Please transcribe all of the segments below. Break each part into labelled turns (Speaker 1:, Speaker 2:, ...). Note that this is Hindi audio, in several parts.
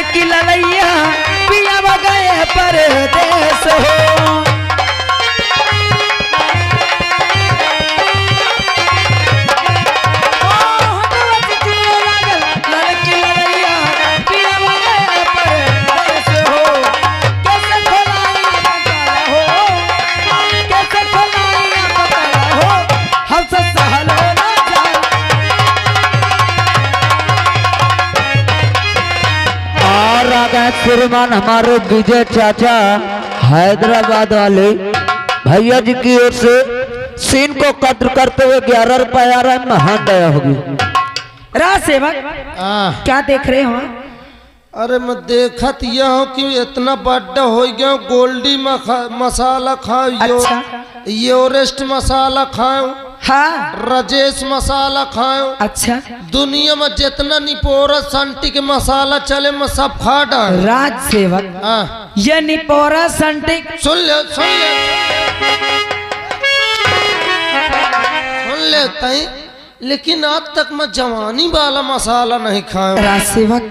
Speaker 1: लड़की ललैया पिया गए परदेस हो। श्रीमान हमारे विजय चाचा हैदराबाद वाले भैया जी की ओर से सीन को कद्र करते हुए 11 रुपया आ रहा है। महान दया होगी। राज सेवक क्या देख रहे हो?
Speaker 2: अरे मैं देखत यह हूँ कि इतना बड़ा हो गया। गोल्डी मसाला खाओ। अच्छा। एवरेस्ट मसाला खाओ।
Speaker 1: हाँ।
Speaker 2: राजेश मसाला खाओ।
Speaker 1: अच्छा।
Speaker 2: दुनिया में जितना निपोरा संटी के मसाला चले मैं सब खा डाल।
Speaker 1: राज सेवक ये निपोरा संटी
Speaker 2: सुन ले तई, लेकिन आज तक मैं जवानी वाला मसाला नहीं खाया।
Speaker 1: राज सेवक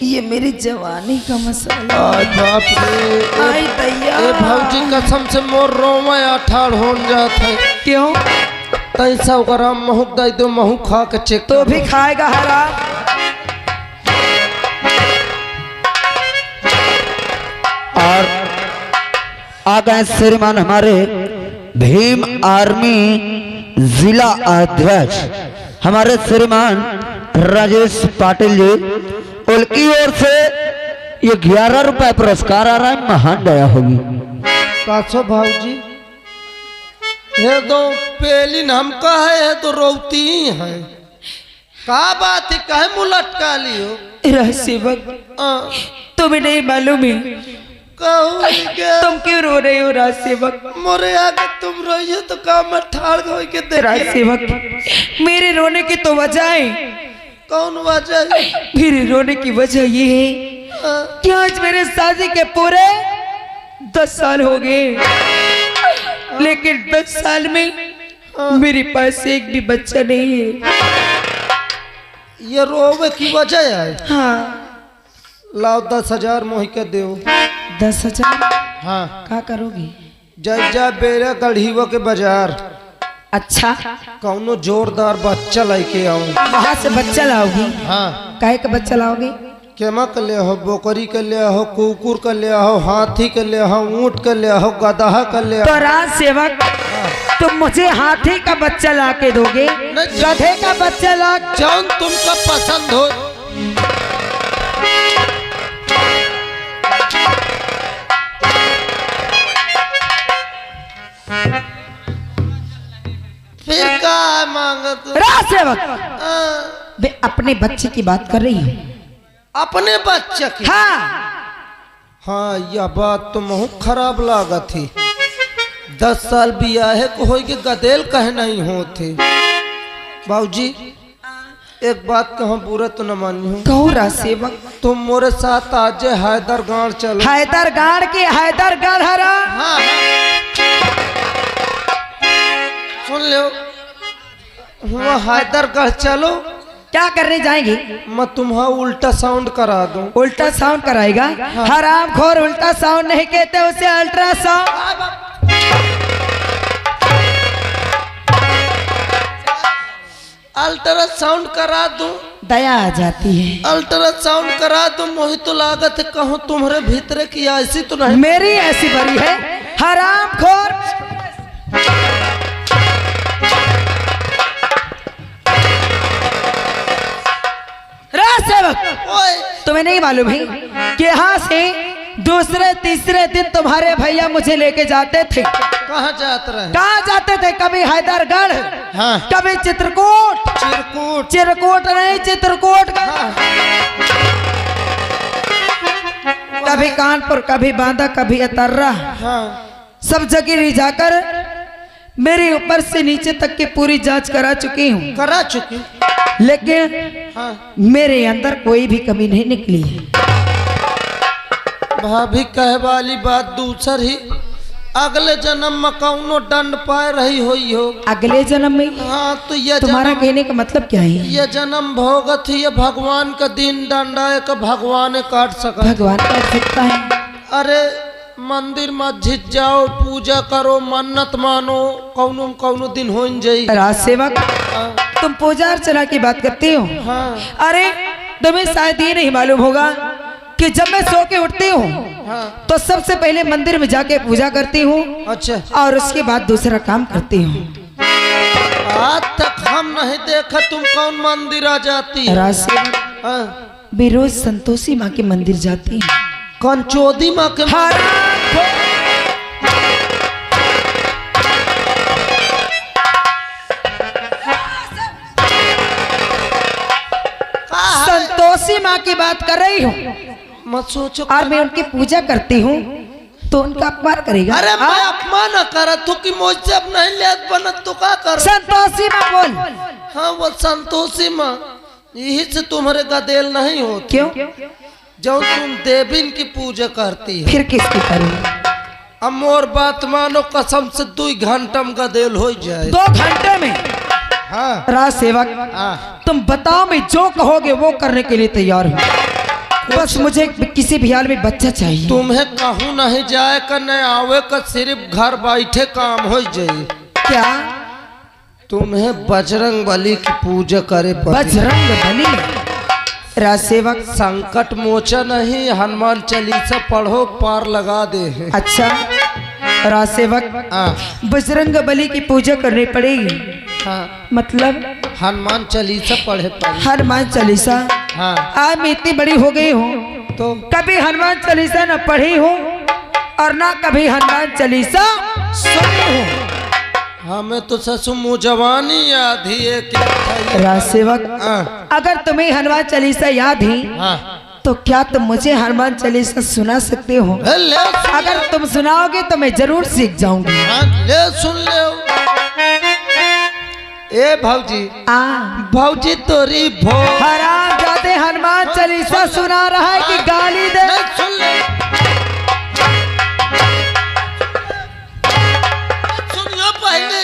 Speaker 1: ये मेरी जवानी का मसाला।
Speaker 2: बाप रे।
Speaker 1: आई दैया।
Speaker 2: ए भौजी कसम से मोर रोमा अठाड़ हो जाता है।
Speaker 1: क्यों?
Speaker 2: तैसा ओकरा महू दे दो, महू खा के चेक
Speaker 1: तो भी खाएगा हरा।
Speaker 3: और आ गए श्रीमान हमारे भीम आर्मी जिला अध्यक्ष हमारे श्रीमान राजेश पाटिल जी, उनकी ओर से ये 11 रुपए पुरस्कार आ रहा है। महान दया होगी।
Speaker 2: काछो भाऊजी ये दो पेलिन हम है तो रोती है। का बात है? कहे मुँह लटका लियो।
Speaker 1: राजसेवक तुम्हें नहीं मालूम है तुम क्यों रो रहे हो? राजसेवक
Speaker 2: मोरे आगे तुम रोई हो तो काम में ठाड़ हो के।
Speaker 1: राजसेवक मेरे रोने की तो वजह है।
Speaker 2: कौन वजह है?
Speaker 1: मेरे रोने की वजह ये है कि आज मेरे शादी के पूरे 10 साल हो गए, लेकिन 10 साल में मेरे पास एक भी बच्चा नहीं है।
Speaker 2: ये रोवे की वजह है?
Speaker 1: हाँ।
Speaker 2: लाओ 10,000 मोह के दो।
Speaker 1: 10,000?
Speaker 2: हाँ।
Speaker 1: क्या करोगी?
Speaker 2: जा बेरा गढ़ीवा के बाजार।
Speaker 1: अच्छा।
Speaker 2: कौनो जोरदार बच्चा लेके आऊं।
Speaker 1: वहाँ से बच्चा लाओगी?
Speaker 2: हाँ।
Speaker 1: काहे का बच्चा लाओगे?
Speaker 2: केमा के ले हो, बोकरी के ले हो, कुकुर के ले हो, हाथी के ले हो, ऊंट के ले हो, गधा के ले हो।
Speaker 1: तो राजसेवक तुम मुझे हाथी का बच्चा ला के दोगे? गधे का बच्चा ला?
Speaker 2: जौन तुमका पसंद हो। फिर क्या मांगत?
Speaker 1: राजसेवक वे अपने बच्चे की बात कर रही हूँ।
Speaker 2: अपने बच्चे की? हाँ यह बात तो बहुत खराब लागत थी। 10 साल बियाहे को हो के गदेल कहे नहीं होते। बाबूजी एक बात कहो, बुरा तो न मानी हो।
Speaker 1: कहो राजसेवक।
Speaker 2: तुम मोरे साथ आज हैदरगढ़ चलो।
Speaker 1: हैदरगढ़ के हैदरगढ़ हरा?
Speaker 2: हाँ। सुन लो हुआ हैदरगढ़ चलो।
Speaker 1: क्या करने जाएंगे?
Speaker 2: मैं तुम्हारा उल्टा साउंड करा दूं।
Speaker 1: उल्टा साउंड कराएगा? हाँ। हराम खोर, उल्टा साउंड नहीं कहते उसे, अल्ट्रासाउंड।
Speaker 2: अल्ट्रासाउंड करा दूं?
Speaker 1: दया आ जाती है।
Speaker 2: अल्ट्रासाउंड करा दूं? मोहि तो लागत है कहूँ तुम्हारे भीतर की ऐसी तो नहीं।
Speaker 1: मेरी ऐसी बड़ी है। हराम खोर। तुम्हें नहीं मालूम है कि यहाँ से दूसरे तीसरे दिन तुम्हारे भैया मुझे लेके जाते थे।
Speaker 2: कहाँ जाते रहे?
Speaker 1: कहाँ जाते थे? कभी हैदरगढ़,
Speaker 2: हाँ।
Speaker 1: कभी चित्रकूट। चित्रकूट नहीं, चित्रकूट।
Speaker 2: हाँ।
Speaker 1: कभी कानपुर, कभी बांदा, कभी अतर्रा।
Speaker 2: हाँ।
Speaker 1: सब जगह ले जाकर मेरे ऊपर से नीचे तक की पूरी जांच करा चुकी हूँ।
Speaker 2: करा चुकी?
Speaker 1: लेकिन
Speaker 2: हाँ।
Speaker 1: मेरे अंदर कोई भी कमी नहीं निकली है।
Speaker 2: भाभी कहे वाली बात दूसर ही। अगले जन्म में कौनो दंड पाए रही हुई हो।
Speaker 4: अगले जन्म में?
Speaker 2: हाँ तो ये
Speaker 4: तुम्हारा
Speaker 2: जन्म,
Speaker 4: कहने का मतलब क्या है?
Speaker 2: ये जन्म भोगत ही ये भगवान का दिन दंड आए का भगवान काट सका।
Speaker 4: भगवान काट सकता है?
Speaker 2: अरे मंदिर मस्जिद जाओ, पूजा करो, मन्नत मानो, कौनो कौनो दिन हो जाई।
Speaker 4: राज सेवक, तुम पूजा अर्चना की बात करते हो?
Speaker 2: हाँ
Speaker 4: अरे तुम्हें शायद ये नहीं मालूम होगा कि जब मैं सो के उठती हूँ
Speaker 2: हाँ।
Speaker 4: तो सबसे पहले मंदिर में जाके पूजा करती हूँ
Speaker 2: अच्छा,
Speaker 4: और उसके बाद दूसरा काम करती हूँ।
Speaker 2: आज तक हम नहीं देखा तुम कौन मंदिर आ जाती है।
Speaker 4: राज सेवक,
Speaker 2: हाँ।
Speaker 4: मैं रोज संतोषी माँ के मंदिर जाती हूँ।
Speaker 2: कौन चौधी माँ के?
Speaker 4: संतोषी माँ की बात कर रही हूँ
Speaker 2: मत सोचो।
Speaker 4: और मैं उनकी पूजा करती हूँ तो उनका अपमान करेगा?
Speaker 2: अरे मैं अपमान न करत तू कि मुझसे अब नहीं लेत बनत तो का कर।
Speaker 4: संतोषी माँ बोल।
Speaker 2: हाँ वो संतोषी माँ, यही से तुम्हारे गदेल नहीं हो।
Speaker 4: क्यों?
Speaker 2: जब तुम देवीन की पूजा करती है।
Speaker 4: फिर किसकी करूँ?
Speaker 2: अब मोर बात मानो, कसम से 2 घंटा में गदेल हो जाए।
Speaker 4: 2 घंटे में?
Speaker 2: हाँ
Speaker 4: राज सेवक,
Speaker 2: हाँ।
Speaker 4: तुम बताओ, मैं जो कहोगे वो करने के लिए तैयार हूँ। बस मुझे किसी भी हाल में बच्चा चाहिए।
Speaker 2: तुम्हें कहूँ नहीं जाए का नहीं आवे का, सिर्फ घर बैठे काम हो जाए।
Speaker 4: क्या?
Speaker 2: तुम्हें बजरंग बली की पूजा करे पड़े।
Speaker 4: बजरंग बली? राज सेवक,
Speaker 2: संकट मोचन नहीं, हनुमान चालीसा पढ़ो, पार लगा दे है।
Speaker 4: अच्छा राज सेवक, बजरंग बली की पूजा करनी पड़ेगी?
Speaker 2: हाँ
Speaker 4: मतलब
Speaker 2: हनुमान चालीसा पढ़े पड़े।
Speaker 4: हनुमान चालीसा?
Speaker 2: हाँ
Speaker 4: आज मैं इतनी बड़ी हो गई हूँ
Speaker 2: तो
Speaker 4: कभी हनुमान चालीसा न पढ़ी हूँ और ना कभी हनुमान चालीसा सुनी हूँ।
Speaker 2: हमें तो ससु मुँह जवानी याद ही है कि।
Speaker 4: राज सेवक,
Speaker 2: हाँ
Speaker 4: अगर तुम्हें हनुमान चालीसा याद ही
Speaker 2: हाँ।
Speaker 4: तो क्या तुम मुझे हनुमान चालीसा सुना सकते हो?
Speaker 2: ले सुन
Speaker 4: अगर तुम सुनाओगे तो मैं जरूर सीख जाऊंगी।
Speaker 2: हाँ, ले सुन ले। ए भौजी, भौजी तोरी भो
Speaker 4: हराम जाते हनुमान चालीसा सुना रहा है कि गाली दे?
Speaker 2: नहीं, सुन ले। सुनियो पहले।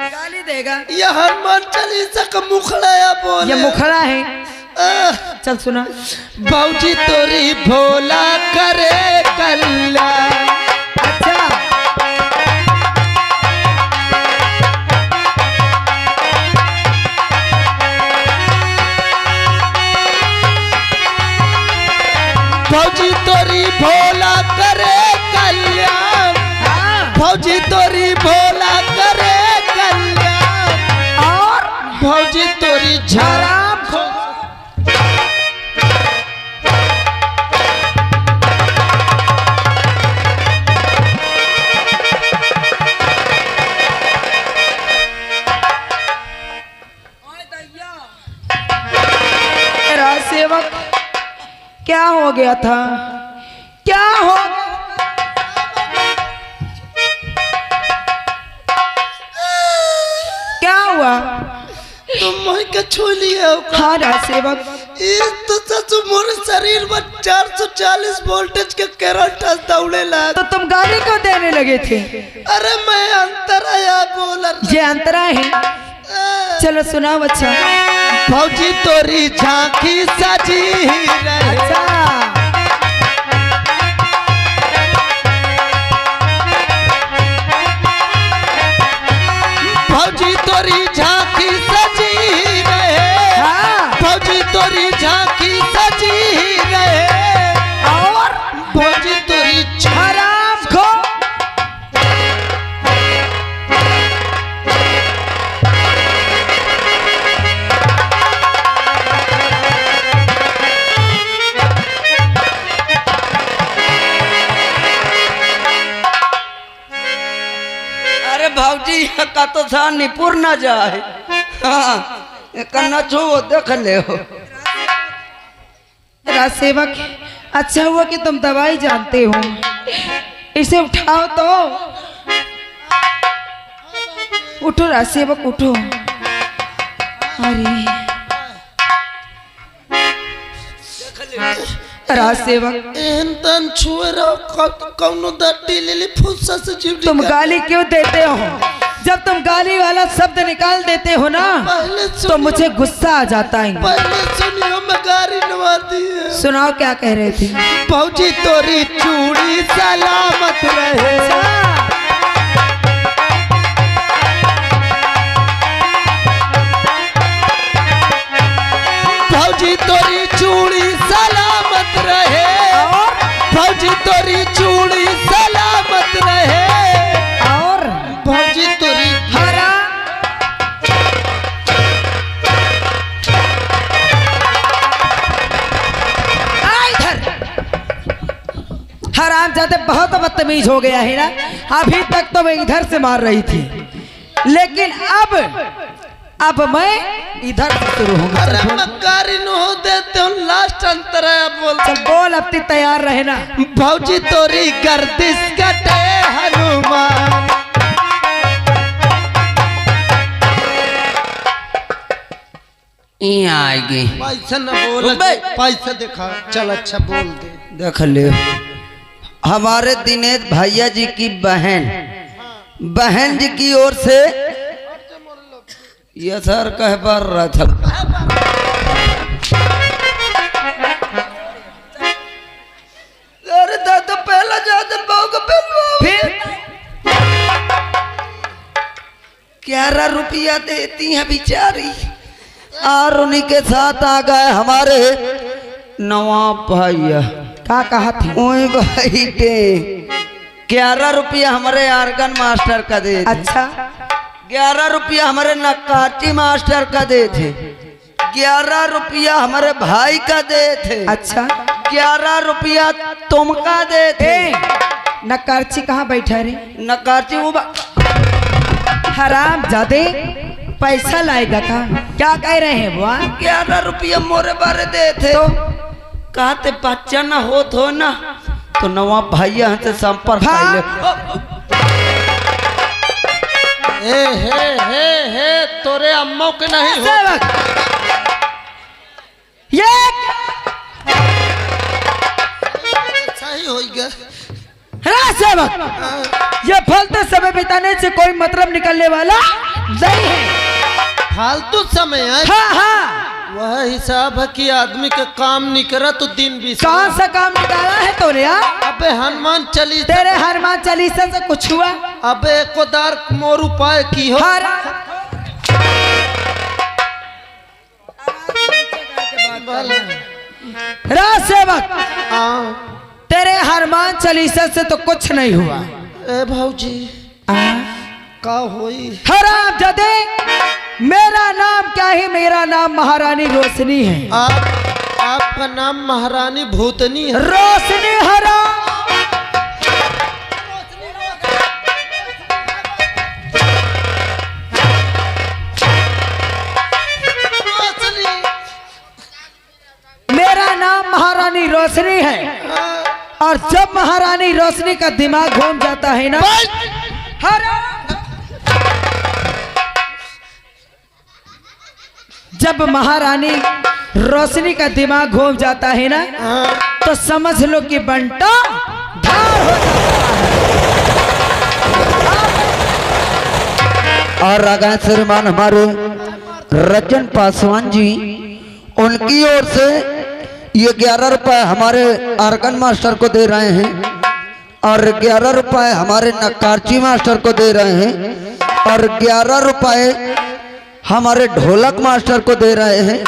Speaker 4: गाली देगा?
Speaker 2: ये हनुमान चालीसा का मुखड़ा या बोले।
Speaker 4: ये मुखड़ा है? चल सुना।
Speaker 2: भौजी तोरी भोला करे कल्ला।
Speaker 4: अच्छा
Speaker 2: भौजी तोरी भोला करे कल्याण। भौजी तोरी भोला करे कल्याण।
Speaker 4: और
Speaker 2: भौजी तोरी झराम खो।
Speaker 4: राज सेवक, क्या हो गया था? क्या हो? क्या हुआ?
Speaker 2: तुम मोह के छू लिए हो।
Speaker 4: हाँ राज सेवक,
Speaker 2: इस तो ससु मोर शरीर में 440 वोल्टेज के करंट दौड़े लगा।
Speaker 4: तो तुम गाली क्यों देने लगे थे?
Speaker 2: अरे मैं अंतराया बोलर।
Speaker 4: ये अंतरा है? चलो सुनाओ। अच्छा
Speaker 2: भौजी तोरी झांकी सजी रहे।
Speaker 4: अच्छा
Speaker 2: भौजी तोरी झांकी सजी रहे।
Speaker 4: हाँ।
Speaker 2: भौजी तोरी झांकी सजी रहे।
Speaker 4: और
Speaker 2: भौजी तोरी
Speaker 4: हराम खो।
Speaker 3: अरे भावजी का तो था निपुर ना जाए। हाँ करना छो देख ले हो।
Speaker 4: राज सेवक, अच्छा हुआ कि तुम दवाई जानते हो। इसे उठाओ तो। उठो राज सेवक उठो। अरे राज सेवक
Speaker 2: एहन तन छुए रहो कौनो दट्टी लेली फुस्सा से जीव
Speaker 4: तुम गाली क्यों देते हो? जब तुम गाली वाला शब्द निकाल देते हो ना
Speaker 2: पहले
Speaker 4: तो मुझे गुस्सा आ जाता है।
Speaker 2: पहले सुनियो मैं गारी नवाती है।
Speaker 4: सुनाओ क्या कह रहे थे?
Speaker 2: भौजी तोरी चूड़ी सलामत रहे, भौजी तोरी चूड़ी सलामत रहे, भौजी तोरी चूड़ी सलामत रहे,
Speaker 4: और
Speaker 2: भौजी तोरी
Speaker 4: हरा हराम जाते बहुत बदतमीज हो गया है ना। अभी तक तो मैं इधर से मार रही थी, लेकिन अब मैं इधर से शुरू होऊंगा।
Speaker 2: अरे मक्कारी न हो देते हो लास्ट अंतर है। बोल
Speaker 4: चल बोल, अब ती तैयार रहना।
Speaker 2: भौजी तोरी गर्दिश कटे हनुमान,
Speaker 3: आएगी
Speaker 2: पैसा न बोल, पैसा दिखा। चल अच्छा बोल दे।
Speaker 3: देख ले, हमारे दिनेश भैया जी की बहन जी की ओर से ये सर कह पर रहा था।
Speaker 2: अरे दादा पहला जादन बहु का
Speaker 4: फिर
Speaker 3: 11 रुपया देती है बेचारी, और उन्हीं के साथ आ गए हमारे नवाब भैया।
Speaker 4: क्या कहा थी?
Speaker 3: ओए बैठे 11 रुपया हमारे आर्गन मास्टर का दे थे।
Speaker 4: अच्छा
Speaker 3: 11 रुपया हमारे नक्काची मास्टर का दे थे, 11 रुपया हमारे भाई का दे थे,
Speaker 4: अच्छा
Speaker 3: 11 रुपया तुमका दे थे।
Speaker 4: नक्कारची कहाँ बैठा रे?
Speaker 3: नक्काची वो
Speaker 4: हराम जादे पैसा लाएगा का? क्या कह रहे हैं बुआ?
Speaker 3: 11 रुपया मोरे बारे दे थे,
Speaker 4: तो
Speaker 3: कहते बच्चा न हो ना तो नवाब भैया से संपर्क
Speaker 2: हे तोरे अम्मो के नहीं हो।
Speaker 4: सेवक ये
Speaker 2: सही हो गया।
Speaker 4: राज सेवक, ये फालतू समय बिताने से कोई मतलब निकलने वाला नहीं है।
Speaker 2: फालतू समय है।
Speaker 4: हाँ हाँ,
Speaker 2: वह हिसाब है कि आदमी के काम निकला तो दिन भी।
Speaker 4: कौन सा काम निकाला है तूने?
Speaker 2: अबे हनुमान चालीसा,
Speaker 4: तेरे हनुमान चालीसा से कुछ हुआ?
Speaker 2: अबे कोदार मोर उपाय की हो।
Speaker 4: राज सेवक,
Speaker 2: हाँ
Speaker 4: तेरे हनुमान चालीसा से तो कुछ नहीं हुआ।
Speaker 2: ए भौजी का होई?
Speaker 4: हराम जादे, मेरा नाम क्या है? मेरा नाम महारानी रोशनी है।
Speaker 2: आपका नाम महारानी भूतनी है।
Speaker 4: रोशनी हराम, मेरा नाम महारानी रोशनी है। और जब महारानी रोशनी का दिमाग घूम जाता है ना, जब महारानी रोशनी का दिमाग घूम जाता है ना, तो समझ लो कि बंटा धार हो जाता है।
Speaker 3: और रागा श्रीमान हमारे रजन पासवान जी, उनकी ओर से ये 11 रुपए हमारे आर्गन मास्टर को दे रहे हैं, और 11 रुपए हमारे नक्कारची मास्टर को दे रहे हैं, और 11 रुपए हमारे ढोलक मास्टर को दे रहे हैं,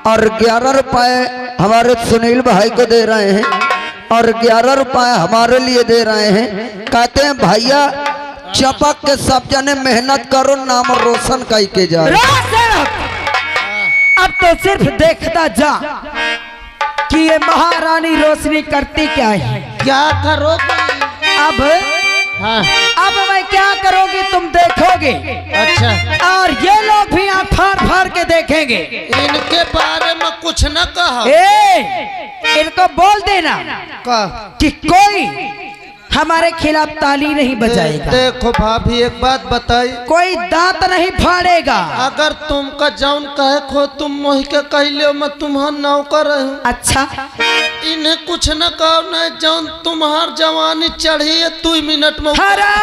Speaker 3: और 11 रुपए हमारे सुनील भाई को दे रहे हैं, और 11 रुपए हमारे लिए दे रहे हैं। कहते हैं भैया चपक के सब जने मेहनत करो, नाम रोशन करके जा।
Speaker 4: अब तो सिर्फ देखता जा कि ये महारानी रोशनी करती क्या है।
Speaker 2: क्या करो?
Speaker 4: अब
Speaker 2: हाँ।
Speaker 4: अब मैं क्या करोगी तुम देखोगे।
Speaker 2: अच्छा,
Speaker 4: और ये लोग भी आँख फाड़ फाड़ के देखेंगे।
Speaker 2: इनके बारे में कुछ न कहा।
Speaker 4: इनको बोल देना कि कोई हमारे खिलाफ ताली नहीं बजाएगा।
Speaker 2: देखो भाभी एक बात बताई,
Speaker 4: कोई दांत नहीं फाड़ेगा।
Speaker 2: अगर तुमका जौन कहे खो तुम मोहि के कहले मैं तुम्हारा नौकर हूँ।
Speaker 4: अच्छा
Speaker 2: इन्हें कुछ न कहो न जौन तुम्हार जवानी चढ़ी है 2 मिनट में
Speaker 4: हरा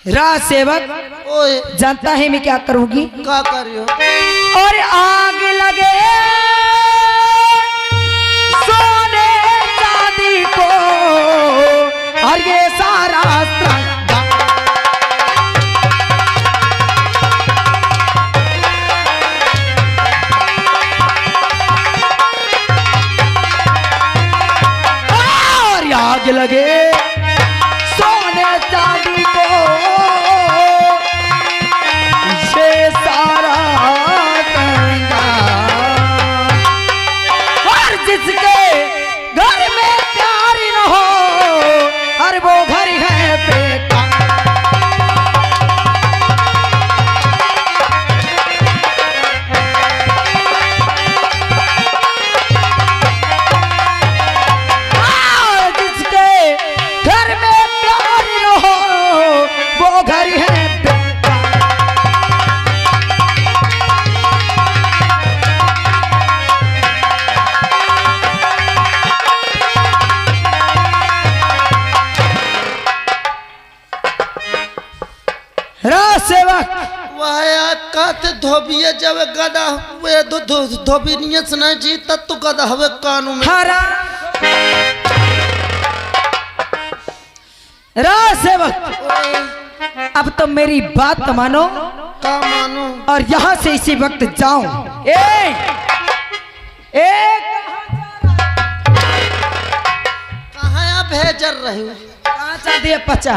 Speaker 4: राज सेवक
Speaker 2: ओए
Speaker 4: जानता है मैं क्या करूंगी?
Speaker 2: का करियो
Speaker 4: और आग लगे सोने चांदी को और ये सारा और आग लगे सोने चांदी को ये सारा गंगा और जिसके घर में प्यार न हो और वो घर है बेकार। और जिसके घर में प्यार न हो वो घर है बेकार। राज सेवक
Speaker 2: वह कहते धोबिए जब गदा वे धोबी नहीं सुना जी तब तो गदा हवे कानून में
Speaker 4: हरा राज सेवक अब तो मेरी बात मानो
Speaker 2: का मानो
Speaker 4: और यहाँ से इसी वक्त जाओ।
Speaker 2: कहाँ आप भेजर रहे हो
Speaker 4: कहाँ जाते पचा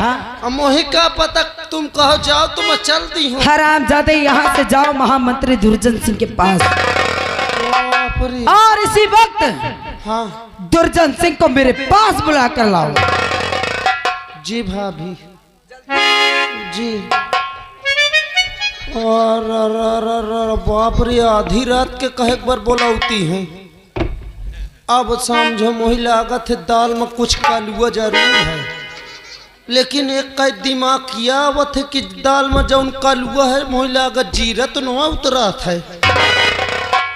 Speaker 2: मोही का पता तुम कहो जाओ तो मैं चल दी हूँ
Speaker 4: हराम जाते यहाँ से जाओ महामंत्री दुर्जन सिंह के पास
Speaker 2: बाप रे।
Speaker 4: और इसी वक्त
Speaker 2: हाँ
Speaker 4: दुर्जन सिंह को मेरे पास बुला कर लाओ।
Speaker 2: जी भाभी जी और बाप रे आधी रात के कहे एक बार बोलाती हैं अब समझो मोही लागत है दाल में कुछ कालुआ जरूर है लेकिन एक का दिमाग किया आवत है कि दाल में जौन कालुआ है मोही लागत जीरा तो नहीं उतरा है।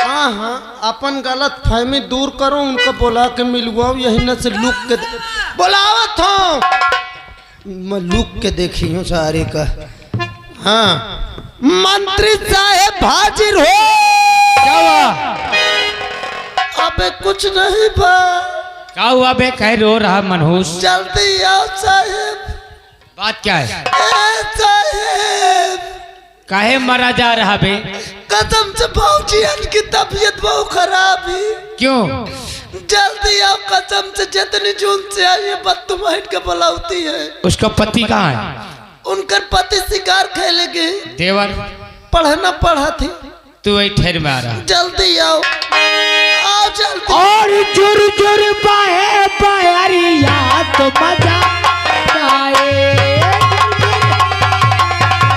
Speaker 2: हाँ अपन गलत फहमी दूर करो उनको बुला के मिलवाओ यही न से लुक के बुलावत हो मैं लुक के देखी हूँ सारे का। हाँ मंत्री साहेब हाजिर हो।
Speaker 5: क्या हुआ?
Speaker 2: अबे कुछ नहीं बा
Speaker 5: क्या हुआ बे? कह रो रहा मनहूस?
Speaker 2: जल्दी आओ साहेब।
Speaker 5: बात क्या है?
Speaker 2: ए साहेब
Speaker 5: काहे मरा जा रहा बे?
Speaker 2: कसम से भाऊजी की तबीयत बहुत खराब है।
Speaker 5: क्यों?
Speaker 2: जल्दी आओ कसम से जितनी जून से आई बदतुमाइट के बुलाती है।
Speaker 5: उसका पति कहाँ है?
Speaker 2: उनकर पति शिकार खेले गए
Speaker 5: देवर
Speaker 2: पढ़ना पढ़ा थी।
Speaker 5: तू वही ठहर में आ रहा।
Speaker 2: जल्दी आओ आओ जल्दी।
Speaker 5: और जुर जुर